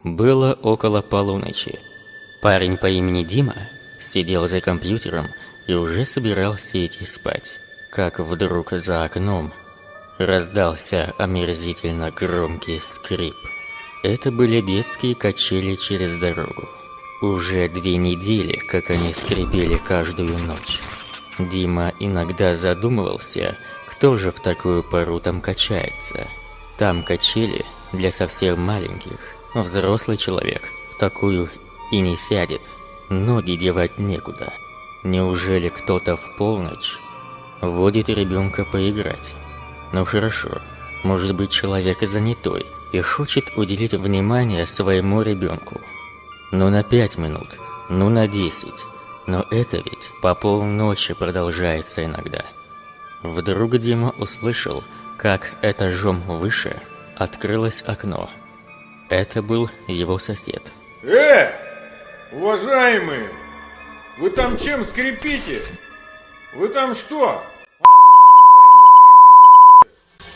Было около полуночи. Парень по имени Дима сидел за компьютером и уже собирался идти спать, как вдруг за окном раздался омерзительно громкий скрип. Это были детские качели через дорогу. Уже 2 недели, как они скрипели каждую ночь. Дима иногда задумывался, кто же в такую пору там качается. Там качели для совсем маленьких. Взрослый человек в такую и не сядет. Ноги девать некуда. Неужели кто-то в полночь водит ребенка поиграть? Ну хорошо, может быть, человек занятой и хочет уделить внимание своему ребенку. Ну на 5 минут, ну на 10. Но это ведь по полночи продолжается иногда. Вдруг Дима услышал, как этажом выше открылось окно. Это был его сосед. Уважаемые! Вы там чем скрипите? Вы там что?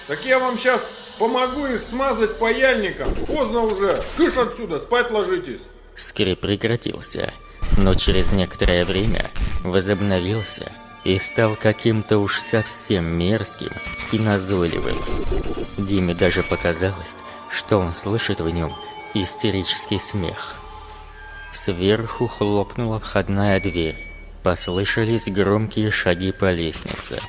Так я вам сейчас помогу их смазать паяльником. Поздно уже. Кыш отсюда, спать ложитесь. Скрип прекратился, но через некоторое время возобновился и стал каким-то уж совсем мерзким и назойливым. Диме даже показалось, что он слышит в нем истерический смех. Сверху хлопнула входная дверь. Послышались громкие шаги по лестнице.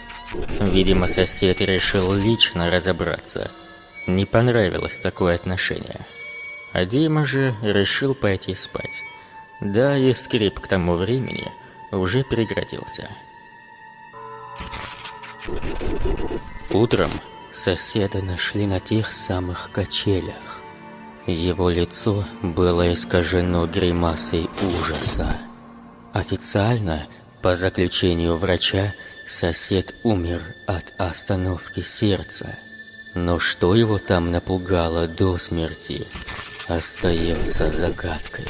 Видимо, сосед решил лично разобраться. Не понравилось такое отношение. А Дима же решил пойти спать. Да и скрип к тому времени уже прекратился. Утром соседа нашли на тех самых качелях. Его лицо было искажено гримасой ужаса. Официально, по заключению врача, сосед умер от остановки сердца. Но что его там напугало до смерти, остается загадкой.